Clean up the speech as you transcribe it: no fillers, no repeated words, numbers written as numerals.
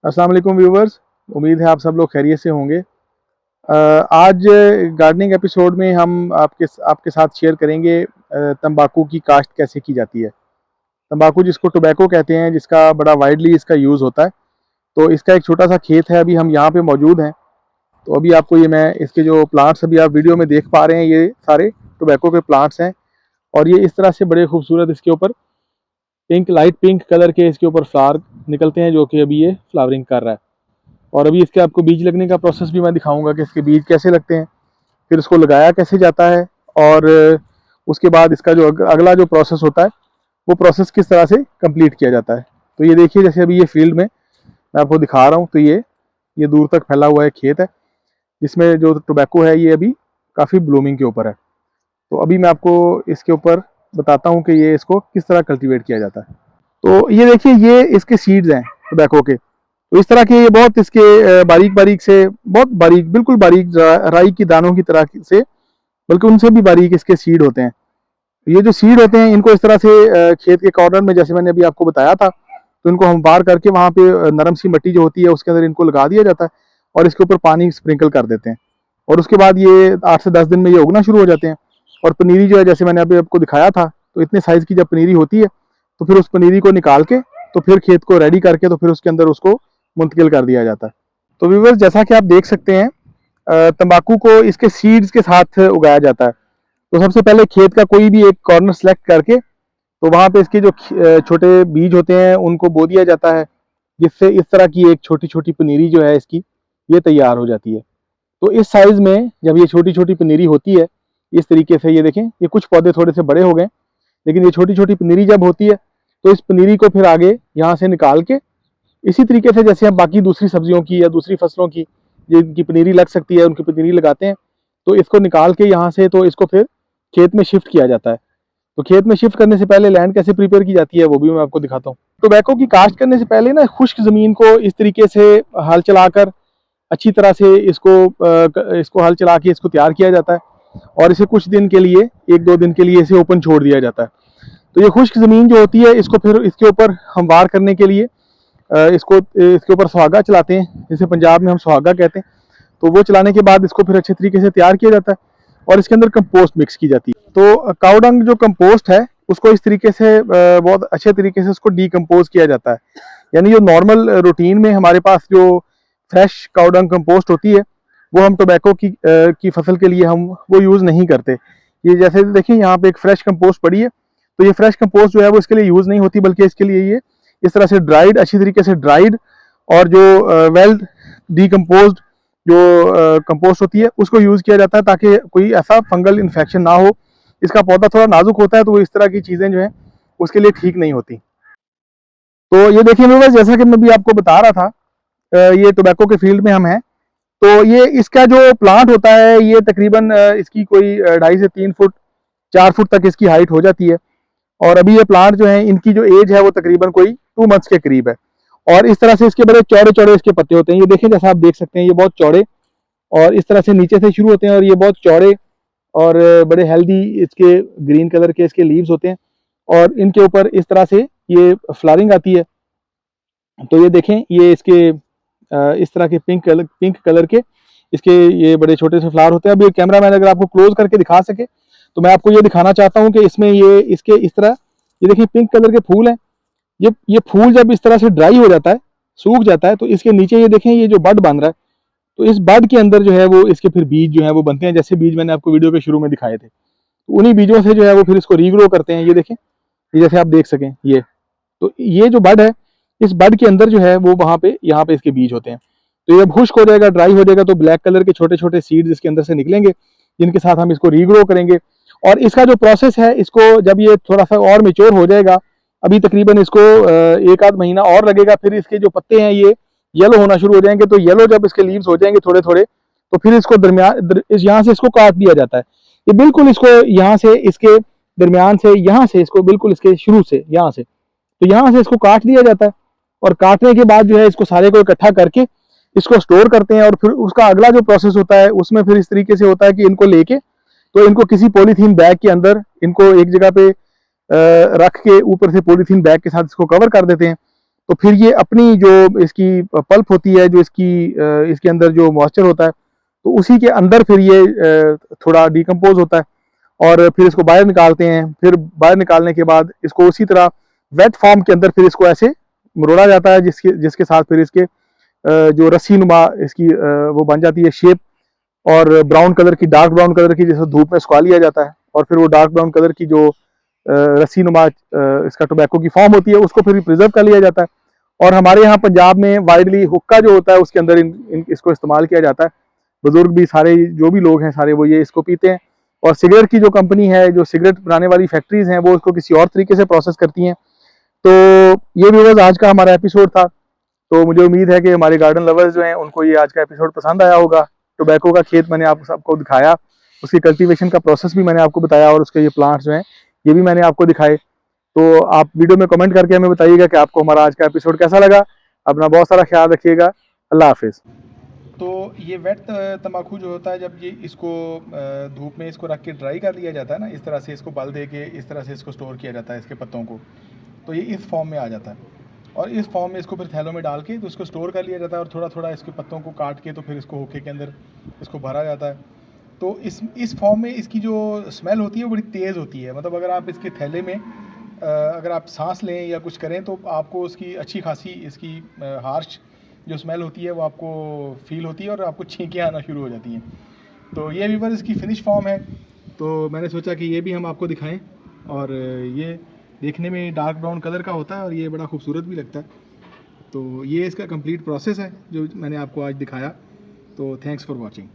अस्सलाम वालेकुम व्यूवर्स। उम्मीद है आप सब लोग खैरियत से होंगे। आज गार्डनिंग एपिसोड में हम आपके साथ शेयर करेंगे तंबाकू की काश्त कैसे की जाती है। तंबाकू जिसको टोबैको कहते हैं, जिसका बड़ा वाइडली इसका यूज़ होता है। तो इसका एक छोटा सा खेत है, अभी हम यहाँ पे मौजूद हैं। तो अभी आपको ये मैं इसके जो प्लांट्स अभी आप वीडियो में देख पा रहे हैं, ये सारे टोबैको के प्लांट्स हैं। और ये इस तरह से बड़े खूबसूरत इसके ऊपर लाइट पिंक कलर के इसके ऊपर फ्लावर निकलते हैं, जो कि अभी ये फ्लावरिंग कर रहा है। और अभी इसके आपको बीज लगने का प्रोसेस भी मैं दिखाऊंगा कि इसके बीज कैसे लगते हैं, फिर इसको लगाया कैसे जाता है, और उसके बाद इसका जो अगला जो प्रोसेस होता है वो प्रोसेस किस तरह से कंप्लीट किया जाता है। तो ये देखिए, जैसे अभी ये फील्ड में मैं आपको दिखा रहा हूँ, तो ये दूर तक फैला हुआ है खेत है, जिसमें जो टोबैको है ये अभी काफ़ी ब्लूमिंग के ऊपर है। तो अभी मैं आपको इसके ऊपर बताता हूँ कि ये इसको किस तरह कल्टीवेट किया जाता है। तो ये देखिए, ये इसके सीड्स हैं टोबैको के। तो इस तरह के ये बहुत इसके बारीक बारीक से, बहुत बारीक, बिल्कुल बारीक राई की दानों की तरह से, बल्कि उनसे भी बारीक इसके सीड होते हैं। ये जो सीड होते हैं, इनको इस तरह से खेत के कॉर्नर में, जैसे मैंने अभी आपको बताया था, तो इनको हम बार करके वहाँ पे नरम सी मिट्टी जो होती है उसके अंदर इनको लगा दिया जाता है, और इसके ऊपर पानी स्प्रिंकल कर देते हैं। और उसके बाद ये 8 से 10 दिन में ये उगना शुरू हो जाते हैं। और पनीरी जो है, जैसे मैंने अभी आपको दिखाया था, तो इतने साइज़ की जब पनीरी होती है, तो फिर उस पनीरी को निकाल के, तो फिर खेत को रेडी करके, तो फिर उसके अंदर उसको मुंतकिल कर दिया जाता है। तो व्यूअर्स, जैसा कि आप देख सकते हैं, तंबाकू को इसके सीड्स के साथ उगाया जाता है। तो सबसे पहले खेत का कोई भी एक कॉर्नर सेलेक्ट करके, तो वहाँ पे इसके जो छोटे बीज होते हैं उनको बो दिया जाता है, जिससे इस तरह की एक छोटी छोटी पनीरी जो है इसकी, ये तैयार हो जाती है। तो इस साइज़ में जब ये छोटी छोटी पनीरी होती है, इस तरीके से, ये देखें, ये कुछ पौधे थोड़े से बड़े हो गए, लेकिन ये छोटी छोटी पनीरी जब होती है, तो इस पनीरी को फिर आगे यहाँ से निकाल के, इसी तरीके से जैसे हम बाकी दूसरी सब्जियों की या दूसरी फसलों की जिनकी पनीरी लग सकती है, उनकी पनीरी लगाते हैं, तो इसको निकाल के यहाँ से, तो इसको फिर खेत में शिफ्ट किया जाता है। तो खेत में शिफ्ट करने से पहले लैंड कैसे प्रिपेयर की जाती है वो भी मैं आपको दिखाता हूँ। टोबैको की काश्त करने से पहले ना, खुश्क ज़मीन को इस तरीके से हल चलाकर अच्छी तरह से इसको हल चला के इसको तैयार किया जाता है, और इसे कुछ दिन के लिए, 1-2 दिन के लिए इसे ओपन छोड़ दिया जाता है। तो ये खुश्क ज़मीन जो होती है, इसको फिर इसके ऊपर हम वार करने के लिए इसके ऊपर सुहागा चलाते हैं, जिसे पंजाब में हम सुहागा कहते हैं। तो वो चलाने के बाद इसको फिर अच्छे तरीके से तैयार किया जाता है, और इसके अंदर कंपोस्ट मिक्स की जाती है। तो काउडंग जो कंपोस्ट है, उसको इस तरीके से बहुत अच्छे तरीके से उसको डीकम्पोज किया जाता है। यानी जो नॉर्मल रूटीन में हमारे पास जो फ्रेश काउडंग कंपोस्ट होती है, वो हम टोबैको की फसल के लिए हम वो यूज़ नहीं करते। ये जैसे देखिए, यहाँ पे एक फ्रेश कंपोस्ट पड़ी है, तो ये फ्रेश कंपोस्ट जो है वो इसके लिए यूज़ नहीं होती, बल्कि इसके लिए ये इस तरह से ड्राइड, अच्छी तरीके से ड्राइड, और जो वेल डीकम्पोज्ड जो कंपोस्ट होती है उसको यूज़ किया जाता है, ताकि कोई ऐसा फंगल इन्फेक्शन ना हो। इसका पौधा थोड़ा नाजुक होता है, तो वो इस तरह की चीज़ें जो हैं उसके लिए ठीक नहीं होती। तो ये देखिए व्यूअर्स, जैसा कि मैं भी आपको बता रहा था, ये टोबैको के फील्ड में हम हैं। तो ये इसका जो प्लांट होता है, ये तकरीबन इसकी कोई 2.5 से 3 फुट, 4 फुट तक इसकी हाइट हो जाती है। और अभी ये प्लांट जो है, इनकी जो एज है वो तकरीबन कोई 2 मंथ्स के करीब है। और इस तरह से इसके बड़े चौड़े चौड़े इसके पत्ते होते हैं। ये देखें, जैसा आप देख सकते हैं, ये बहुत चौड़े, और इस तरह से नीचे से शुरू होते हैं, और ये बहुत चौड़े और बड़े हेल्दी इसके ग्रीन कलर के इसके लीव्स होते हैं। और इनके ऊपर इस तरह से ये फ्लावरिंग आती है। तो ये देखें, ये इसके इस तरह के पिंक कलर के इसके ये बड़े छोटे से फ्लावर होते हैं। अभी कैमरा मैन अगर आपको क्लोज करके दिखा सके, तो मैं आपको ये दिखाना चाहता हूँ कि इसमें ये इसके इस तरह, ये देखिए, पिंक कलर के फूल हैं। ये फूल जब इस तरह से ड्राई हो जाता है, सूख जाता है, तो इसके नीचे ये देखें, ये जो बड बन रहा है, तो इस बड के अंदर जो है वो इसके फिर बीज जो है वो बनते हैं, जैसे बीज मैंने आपको वीडियो के शुरू में दिखाए थे। तो उन्हीं बीजों से जो है वो फिर इसको रीग्रो करते हैं। ये देखें, ये जैसे आप देख सकें, ये तो ये जो बड है, इस बड के अंदर जो है वो वहाँ पे, यहाँ पे इसके बीज होते हैं। तो ये जब खुश्क हो जाएगा, ड्राई हो जाएगा, तो ब्लैक कलर के छोटे छोटे सीड्स इसके अंदर से निकलेंगे, जिनके साथ हम इसको रीग्रो करेंगे। और इसका जो प्रोसेस है, इसको जब ये थोड़ा सा और मेच्योर हो जाएगा, अभी तकरीबन इसको 1 आध महीना और लगेगा, फिर इसके जो पत्ते हैं ये येलो होना शुरू हो जाएंगे। तो येलो जब इसके लीव्स हो जाएंगे थोड़े थोड़े, तो फिर इसको दरमियान यहाँ से इसको काट दिया जाता है। ये बिल्कुल इसको यहाँ से, इसके दरमियान से, यहाँ से इसको बिल्कुल इसके शुरू से, यहाँ से, तो यहाँ से इसको काट दिया जाता है। और काटने के बाद जो है इसको सारे को इकट्ठा करके इसको स्टोर करते हैं। और फिर उसका अगला जो प्रोसेस होता है, उसमें फिर इस तरीके से होता है कि इनको लेके, तो इनको किसी पॉलीथीन बैग के अंदर, इनको एक जगह पे रख के ऊपर से पॉलीथीन बैग के साथ इसको कवर कर देते हैं। तो फिर ये अपनी जो इसकी पल्प होती है, जो इसके अंदर जो मॉइस्चर होता है, तो उसी के अंदर फिर ये थोड़ा डिकम्पोज होता है और फिर इसको बाहर निकालते हैं। फिर बाहर निकालने के बाद इसको उसी तरह वेट फॉर्म के अंदर फिर इसको ऐसे मरोड़ा जाता है, जिसके साथ फिर इसके जो रस्सी नुमा इसकी वो बन जाती है शेप, और ब्राउन कलर की, डार्क ब्राउन कलर की, जैसे धूप में सुखा लिया जाता है, और फिर वो डार्क ब्राउन कलर की जो रस्सी नुमा इसका टोबैको की फॉर्म होती है, उसको फिर प्रिजर्व कर लिया जाता है। और हमारे यहाँ पंजाब में वाइडली हुक्का जो होता है उसके अंदर इसको इस्तेमाल किया जाता है। बुजुर्ग भी सारे, जो भी लोग हैं सारे, वो ये इसको पीते हैं। और सिगरेट की जो कंपनी है, जो सिगरेट बनाने वाली फैक्ट्रीज हैं, वो इसको किसी और तरीके से प्रोसेस करती हैं। तो ये व्यूअर्स आज का हमारा एपिसोड था। तो मुझे उम्मीद है कि हमारे गार्डन लवर्स जो हैं उनको ये आज का एपिसोड पसंद आया होगा। टोबैको का खेत मैंने आप सबको दिखाया, उसकी कल्टीवेशन का प्रोसेस भी मैंने आपको बताया, और उसके ये प्लांट्स जो हैं ये भी मैंने आपको दिखाए। तो आप वीडियो में कमेंट करके हमें बताइएगा कि आपको हमारा आज का एपिसोड कैसा लगा। अपना बहुत सारा ख्याल रखिएगा। अल्लाह हाफिज़। तो ये वेट तंबाकू जो होता है, जब ये इसको धूप में इसको रख के ड्राई कर लिया जाता है ना, इस तरह से इसको बल दे के इस तरह से इसको स्टोर किया जाता है इसके पत्तों को, तो ये इस फॉर्म में आ जाता है। और इस फॉर्म में इसको फिर थैलों में डाल के तो इसको स्टोर कर लिया जाता है, और थोड़ा थोड़ा इसके पत्तों को काट के तो फिर इसको होके के अंदर इसको भरा जाता है। तो इस फॉर्म में इसकी जो स्मेल होती है वो बड़ी तेज़ होती है। मतलब अगर आप इसके थैले में अगर आप सांस लें या कुछ करें तो आपको उसकी अच्छी खासी इसकी हार्श जो स्मेल होती है वो आपको फील होती है, और आपको छींकें आना शुरू हो जाती हैं। तो ये व्यूअर इसकी फिनिश फॉर्म है। तो मैंने सोचा कि ये भी हम आपको दिखाएं। और ये देखने में डार्क ब्राउन कलर का होता है और ये बड़ा खूबसूरत भी लगता है। तो ये इसका कंप्लीट प्रोसेस है जो मैंने आपको आज दिखाया। तो थैंक्स फॉर वॉचिंग।